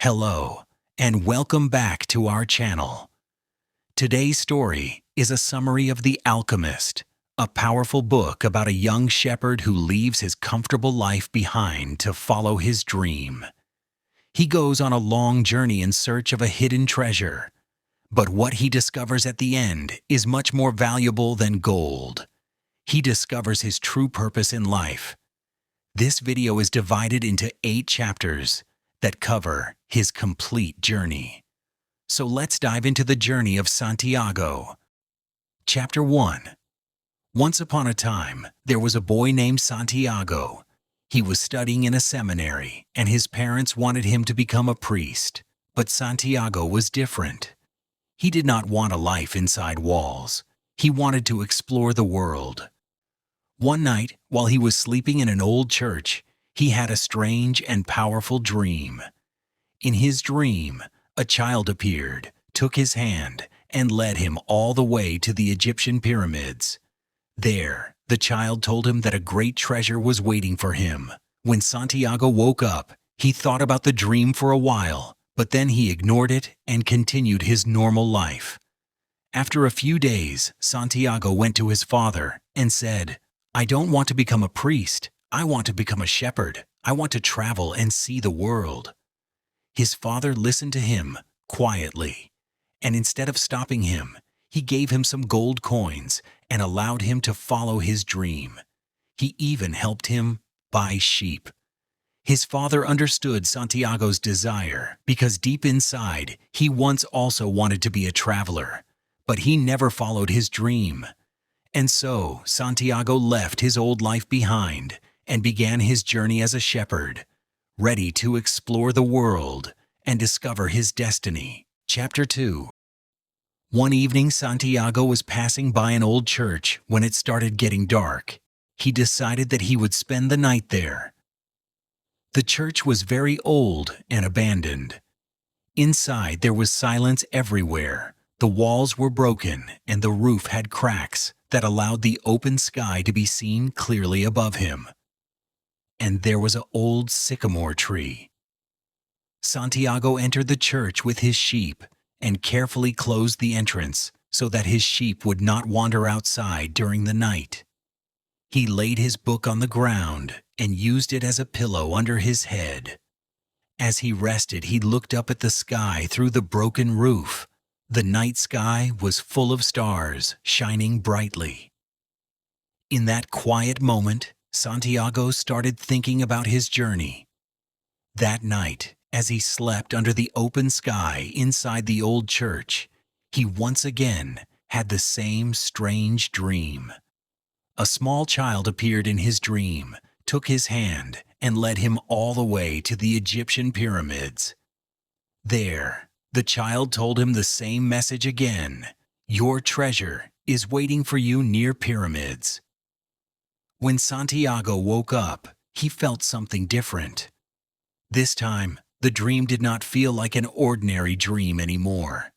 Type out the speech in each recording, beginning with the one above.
Hello, and welcome back to our channel. Today's story is a summary of The Alchemist, a powerful book about a young shepherd who leaves his comfortable life behind to follow his dream. He goes on a long journey in search of a hidden treasure, but what he discovers at the end is much more valuable than gold. He discovers his true purpose in life. This video is divided into 8 chapters that cover his complete journey. So let's dive into the journey of Santiago. Chapter 1. Once upon a time, there was a boy named Santiago. He was studying in a seminary, and his parents wanted him to become a priest. But Santiago was different. He did not want a life inside walls. He wanted to explore the world. One night, while he was sleeping in an old church, he had a strange and powerful dream. In his dream, a child appeared, took his hand, and led him all the way to the Egyptian pyramids. There, the child told him that a great treasure was waiting for him. When Santiago woke up, he thought about the dream for a while, but then he ignored it and continued his normal life. After a few days, Santiago went to his father and said, "I don't want to become a priest. I want to become a shepherd. I want to travel and see the world." His father listened to him quietly, and instead of stopping him, he gave him some gold coins and allowed him to follow his dream. He even helped him buy sheep. His father understood Santiago's desire because deep inside, he once also wanted to be a traveler, but he never followed his dream. And so, Santiago left his old life behind and began his journey as a shepherd, ready to explore the world and discover his destiny. Chapter 2. One evening, Santiago was passing by an old church when it started getting dark. He decided that he would spend the night there. The church was very old and abandoned. Inside, there was silence everywhere. The walls were broken and the roof had cracks that allowed the open sky to be seen clearly above him. And there was an old sycamore tree. Santiago entered the church with his sheep and carefully closed the entrance so that his sheep would not wander outside during the night. He laid his book on the ground and used it as a pillow under his head. As he rested, he looked up at the sky through the broken roof. The night sky was full of stars shining brightly. In that quiet moment, Santiago started thinking about his journey. That night, as he slept under the open sky inside the old church, he once again had the same strange dream. A small child appeared in his dream, took his hand, and led him all the way to the Egyptian pyramids. There, the child told him the same message again: "Your treasure is waiting for you near pyramids." When Santiago woke up, he felt something different. This time, the dream did not feel like an ordinary dream anymore.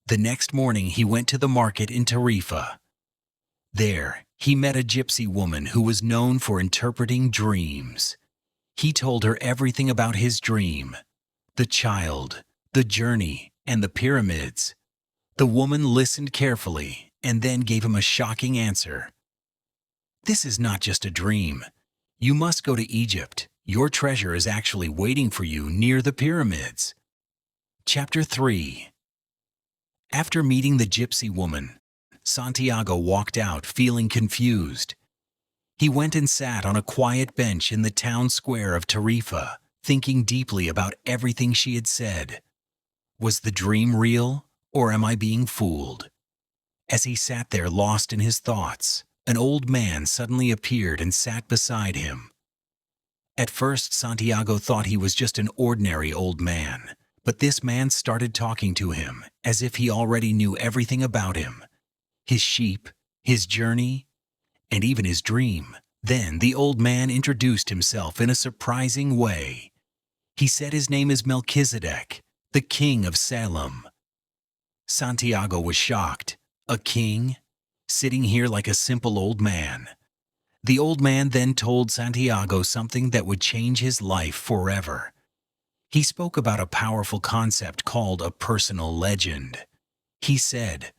The next morning, he went to the market in Tarifa. There, he met a gypsy woman who was known for interpreting dreams. He told her everything about his dream: the child, the journey, and the pyramids. The woman listened carefully and then gave him a shocking answer. "This is not just a dream. You must go to Egypt. Your treasure is actually waiting for you near the pyramids." Chapter 3. After meeting the gypsy woman, Santiago walked out feeling confused. He went and sat on a quiet bench in the town square of Tarifa, thinking deeply about everything she had said. Was the dream real, or am I being fooled? As he sat there lost in his thoughts, an old man suddenly appeared and sat beside him. At first, Santiago thought he was just an ordinary old man, but this man started talking to him as if he already knew everything about him: his sheep, his journey, and even his dream. Then the old man introduced himself in a surprising way. He said his name is Melchizedek, the king of Salem. Santiago was shocked. A king? Sitting here like a simple old man. The old man then told Santiago something that would change his life forever. He spoke about a powerful concept called a personal legend. He said,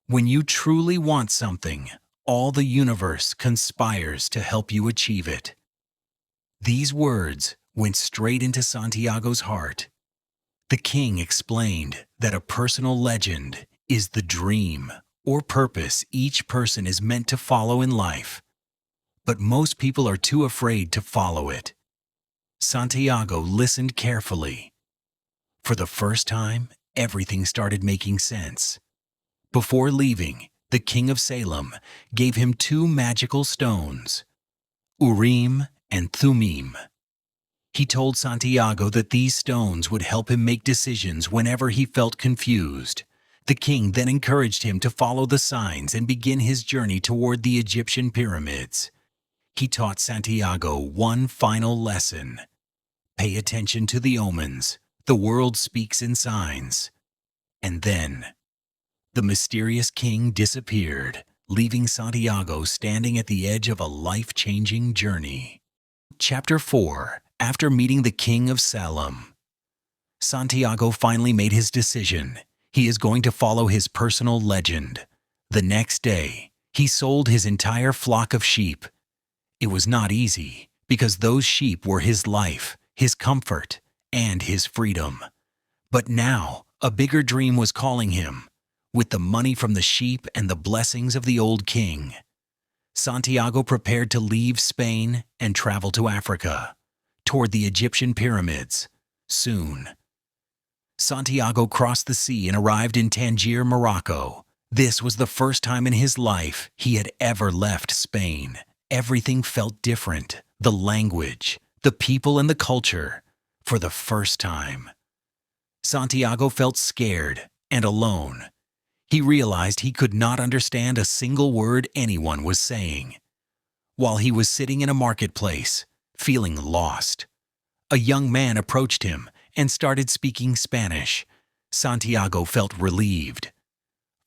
"When you truly want something, all the universe conspires to help you achieve it." These words went straight into Santiago's heart. The king explained that a personal legend is the dream or purpose each person is meant to follow in life, but most people are too afraid to follow it. Santiago listened carefully. For the first time, everything started making sense. Before leaving, the king of Salem gave him two magical stones, Urim and Thummim. He told Santiago that these stones would help him make decisions whenever he felt confused. The king then encouraged him to follow the signs and begin his journey toward the Egyptian pyramids. He taught Santiago one final lesson. Pay attention to the omens. The world speaks in signs. And then, the mysterious king disappeared, leaving Santiago standing at the edge of a life-changing journey. Chapter 4. After meeting the king of Salem, Santiago finally made his decision. He is going to follow his personal legend. The next day, he sold his entire flock of sheep. It was not easy, because those sheep were his life, his comfort, and his freedom. But now, a bigger dream was calling him. With the money from the sheep and the blessings of the old king, Santiago prepared to leave Spain and travel to Africa, toward the Egyptian pyramids. Soon, Santiago crossed the sea and arrived in Tangier, Morocco. This was the first time in his life he had ever left Spain. Everything felt different. The language, the people, and the culture. For the first time, Santiago felt scared and alone. He realized he could not understand a single word anyone was saying. While he was sitting in a marketplace, feeling lost, a young man approached him and started speaking Spanish. Santiago felt relieved.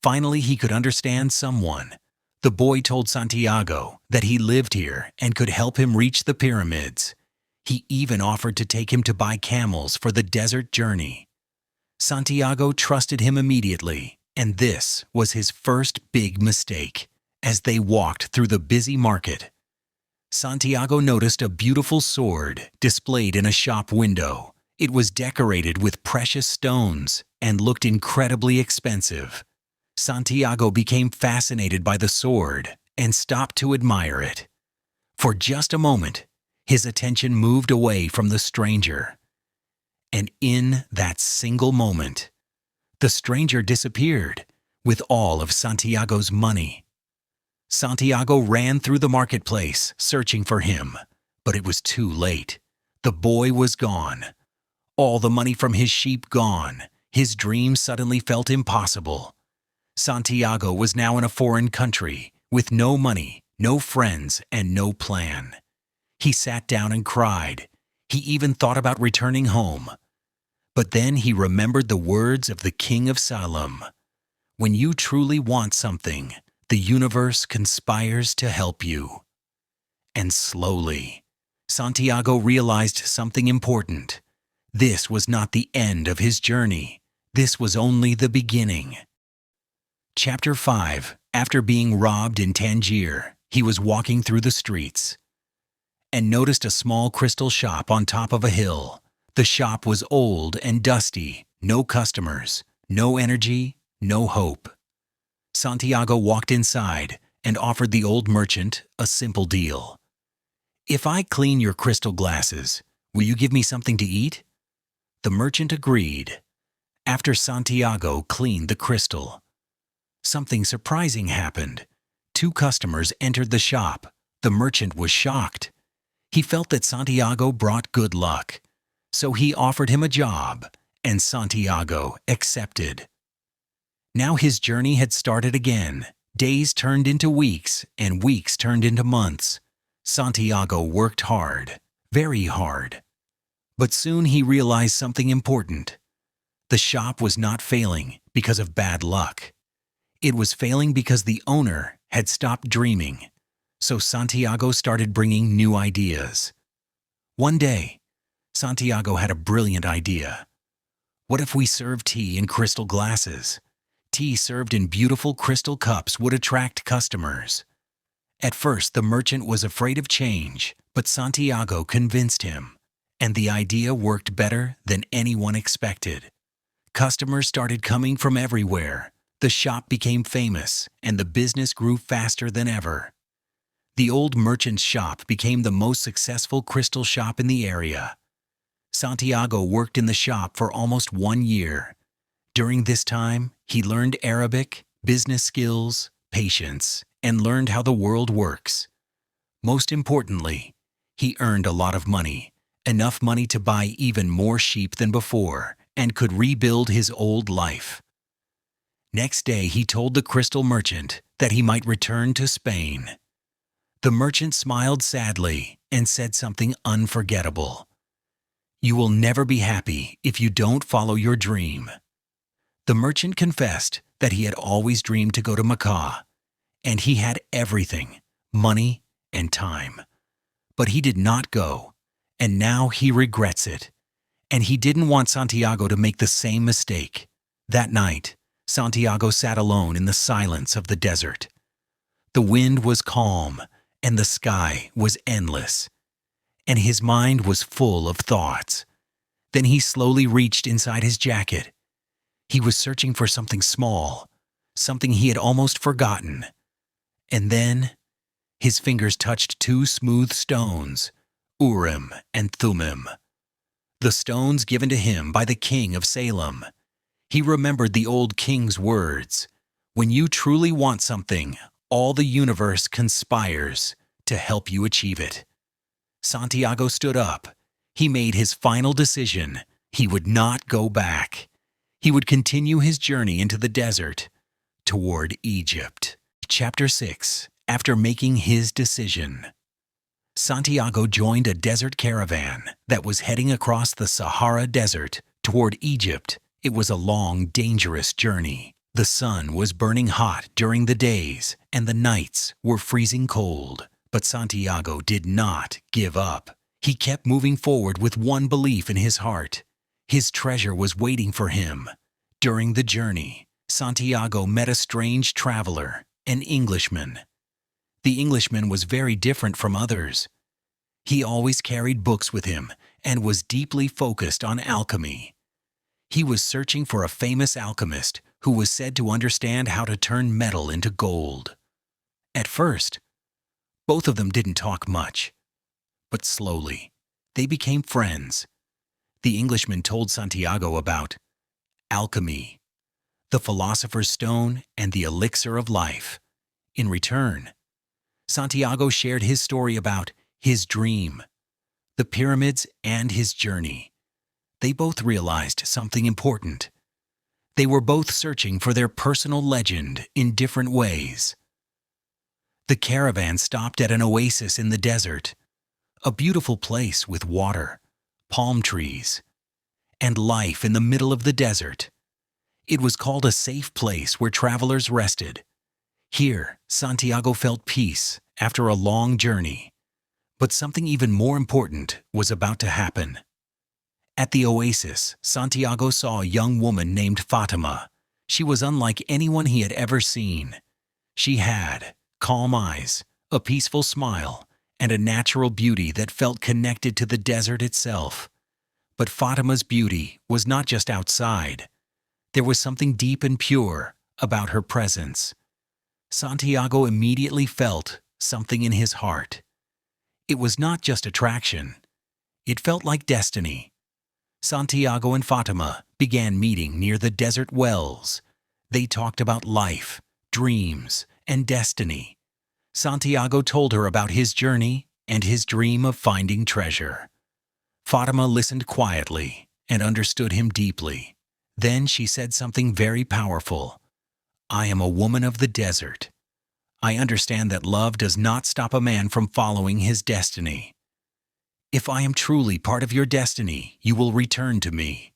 Finally, he could understand someone. The boy told Santiago that he lived here and could help him reach the pyramids. He even offered to take him to buy camels for the desert journey. Santiago trusted him immediately, and this was his first big mistake. As they walked through the busy market, Santiago noticed a beautiful sword displayed in a shop window. It was decorated with precious stones and looked incredibly expensive. Santiago became fascinated by the sword and stopped to admire it. For just a moment, his attention moved away from the stranger. And in that single moment, the stranger disappeared with all of Santiago's money. Santiago ran through the marketplace, searching for him, but it was too late. The boy was gone. All the money from his sheep gone. His dream suddenly felt impossible. Santiago was now in a foreign country, with no money, no friends, and no plan. He sat down and cried. He even thought about returning home. But then he remembered the words of the king of Salem. When you truly want something, the universe conspires to help you. And slowly, Santiago realized something important. This was not the end of his journey. This was only the beginning. Chapter 5. After being robbed in Tangier, he was walking through the streets and noticed a small crystal shop on top of a hill. The shop was old and dusty, no customers, no energy, no hope. Santiago walked inside and offered the old merchant a simple deal. "If I clean your crystal glasses, will you give me something to eat?" The merchant agreed. After Santiago cleaned the crystal, something surprising happened. Two customers entered the shop. The merchant was shocked. He felt that Santiago brought good luck, so he offered him a job, and Santiago accepted. Now his journey had started again. Days turned into weeks, and weeks turned into months. Santiago worked hard, very hard. But soon he realized something important. The shop was not failing because of bad luck. It was failing because the owner had stopped dreaming. So Santiago started bringing new ideas. One day, Santiago had a brilliant idea. What if we serve tea in crystal glasses? Tea served in beautiful crystal cups would attract customers. At first, the merchant was afraid of change, but Santiago convinced him, and the idea worked better than anyone expected. Customers started coming from everywhere. The shop became famous, and the business grew faster than ever. The old merchant's shop became the most successful crystal shop in the area. Santiago worked in the shop for almost 1 year. During this time, he learned Arabic, business skills, patience, and learned how the world works. Most importantly, he earned a lot of money, enough money to buy even more sheep than before, and could rebuild his old life. Next day, he told the crystal merchant that he might return to Spain. The merchant smiled sadly and said something unforgettable. "You will never be happy if you don't follow your dream." The merchant confessed that he had always dreamed to go to Mecca, and he had everything, money and time. But he did not go, and now he regrets it. And he didn't want Santiago to make the same mistake. That night, Santiago sat alone in the silence of the desert. The wind was calm, and the sky was endless, and his mind was full of thoughts. Then he slowly reached inside his jacket. He was searching for something small, something he had almost forgotten. And then his fingers touched two smooth stones, Urim and Thummim, the stones given to him by the king of Salem. He remembered the old king's words, "When you truly want something, all the universe conspires to help you achieve it." Santiago stood up. He made his final decision. He would not go back. He would continue his journey into the desert toward Egypt. Chapter 6. After making his decision, Santiago joined a desert caravan that was heading across the Sahara Desert toward Egypt. It was a long, dangerous journey. The sun was burning hot during the days, and the nights were freezing cold. But Santiago did not give up. He kept moving forward with one belief in his heart. His treasure was waiting for him. During the journey, Santiago met a strange traveler, an Englishman. The Englishman was very different from others. He always carried books with him and was deeply focused on alchemy. He was searching for a famous alchemist who was said to understand how to turn metal into gold. At first, both of them didn't talk much, but slowly, they became friends. The Englishman told Santiago about alchemy, the philosopher's stone, and the elixir of life. In return, Santiago shared his story about his dream, the pyramids, and his journey. They both realized something important. They were both searching for their personal legend in different ways. The caravan stopped at an oasis in the desert, a beautiful place with water, palm trees, and life in the middle of the desert. It was called a safe place where travelers rested. Here, Santiago felt peace after a long journey. But something even more important was about to happen. At the oasis, Santiago saw a young woman named Fatima. She was unlike anyone he had ever seen. She had calm eyes, a peaceful smile, and a natural beauty that felt connected to the desert itself. But Fatima's beauty was not just outside. There was something deep and pure about her presence. Santiago immediately felt something in his heart. It was not just attraction. It felt like destiny. Santiago and Fatima began meeting near the desert wells. They talked about life, dreams, and destiny. Santiago told her about his journey and his dream of finding treasure. Fatima listened quietly and understood him deeply. Then she said something very powerful. "I am a woman of the desert. I understand that love does not stop a man from following his destiny. If I am truly part of your destiny, you will return to me."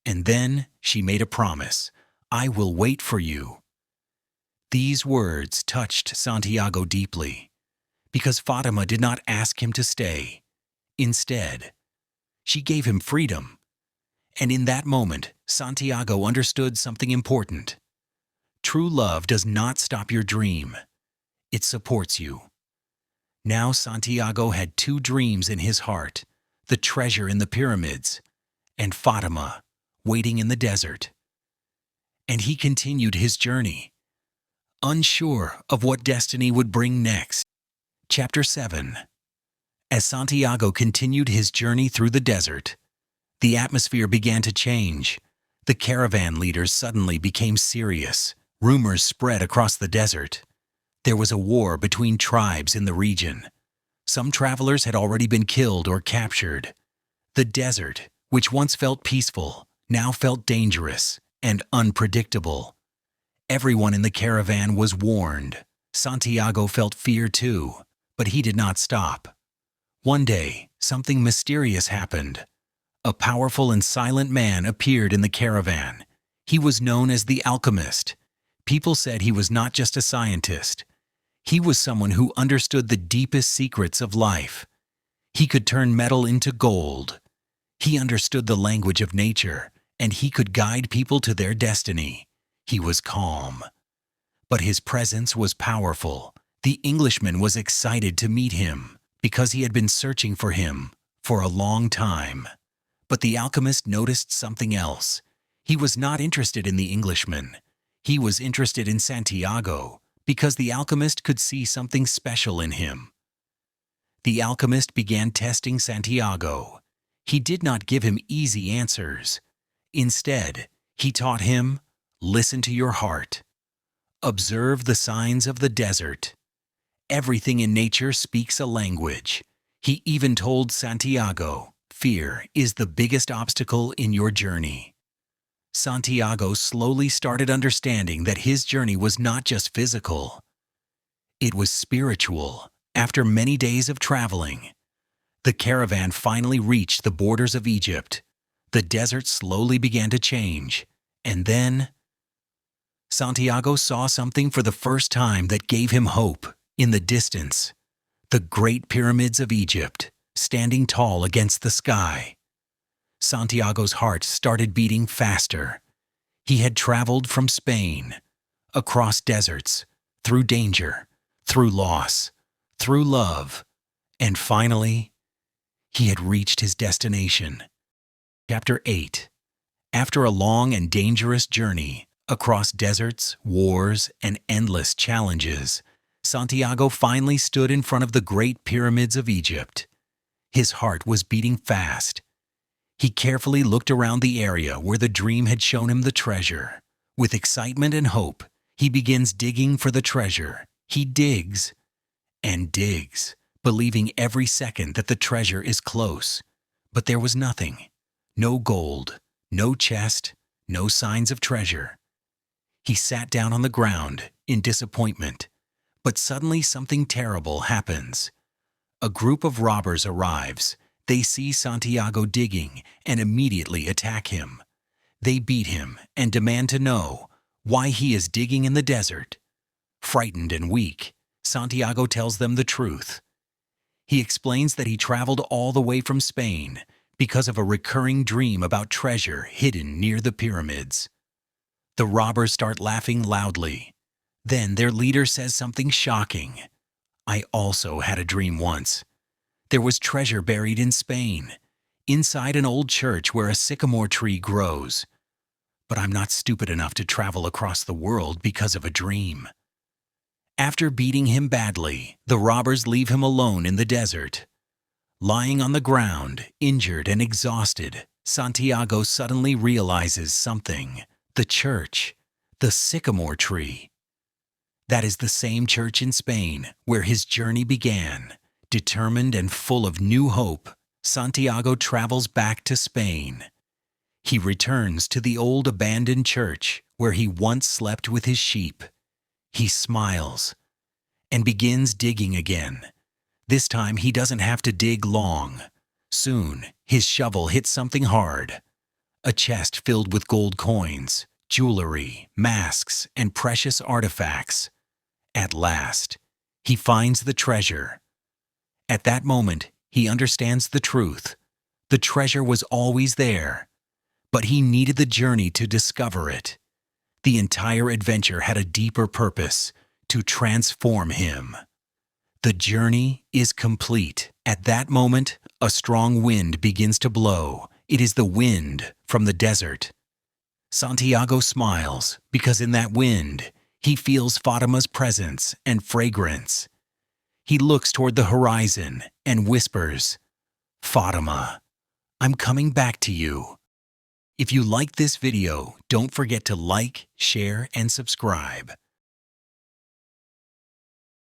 And then she made a promise. "I will wait for you." These words touched Santiago deeply, because Fatima did not ask him to stay. Instead, She gave him freedom. And in that moment, Santiago understood something important. True love does not stop your dream. It supports you. Now Santiago had two dreams in his heart: the treasure in the pyramids and Fatima, waiting in the desert. And he continued his journey, unsure of what destiny would bring next. Chapter 7. As Santiago continued his journey through the desert, the atmosphere began to change. The caravan leaders suddenly became serious. Rumors spread across the desert. There was a war between tribes in the region. Some travelers had already been killed or captured. The desert, which once felt peaceful, now felt dangerous and unpredictable. Everyone in the caravan was warned. Santiago felt fear too, but he did not stop. One day, something mysterious happened. A powerful and silent man appeared in the caravan. He was known as the Alchemist. People said he was not just a scientist. He was someone who understood the deepest secrets of life. He could turn metal into gold. He understood the language of nature, and he could guide people to their destiny. He was calm, but his presence was powerful. The Englishman was excited to meet him because he had been searching for him for a long time. But the alchemist noticed something else. He was not interested in the Englishman. He was interested in Santiago because the alchemist could see something special in him. The alchemist began testing Santiago. He did not give him easy answers. Instead, he taught him, listen to your heart. Observe the signs of the desert. Everything in nature speaks a language. He even told Santiago, fear is the biggest obstacle in your journey. Santiago slowly started understanding that his journey was not just physical. It was spiritual. After many days of traveling, the caravan finally reached the borders of Egypt. The desert slowly began to change, and then Santiago saw something for the first time that gave him hope. In the distance, the great pyramids of Egypt, standing tall against the sky. Santiago's heart started beating faster. He had traveled from Spain, across deserts, through danger, through loss, through love, and finally, he had reached his destination. Chapter 8. After a long and dangerous journey, across deserts, wars, and endless challenges, Santiago finally stood in front of the great pyramids of Egypt. His heart was beating fast. He carefully looked around the area where the dream had shown him the treasure. With excitement and hope, he begins digging for the treasure. He digs and digs, believing every second that the treasure is close. But there was nothing. No gold, no chest, no signs of treasure. He sat down on the ground in disappointment. But suddenly something terrible happens. A group of robbers arrives. They see Santiago digging and immediately attack him. They beat him and demand to know why he is digging in the desert. Frightened and weak, Santiago tells them the truth. He explains that he traveled all the way from Spain because of a recurring dream about treasure hidden near the pyramids. The robbers start laughing loudly. Then their leader says something shocking. I also had a dream once. There was treasure buried in Spain, inside an old church where a sycamore tree grows. But I'm not stupid enough to travel across the world because of a dream. After beating him badly, the robbers leave him alone in the desert. Lying on the ground, injured and exhausted, Santiago suddenly realizes something. The church, the sycamore tree. That is the same church in Spain where his journey began. Determined and full of new hope, Santiago travels back to Spain. He returns to the old abandoned church where he once slept with his sheep. He smiles and begins digging again. This time he doesn't have to dig long. Soon, his shovel hits something hard. A chest filled with gold coins, jewelry, masks, and precious artifacts. At last, he finds the treasure. At that moment, he understands the truth. The treasure was always there, but he needed the journey to discover it. The entire adventure had a deeper purpose: to transform him. The journey is complete. At that moment, a strong wind begins to blow. It is the wind from the desert. Santiago smiles because in that wind, he feels Fatima's presence and fragrance. He looks toward the horizon and whispers, "Fatima, I'm coming back to you." If you liked this video, don't forget to like, share, and subscribe.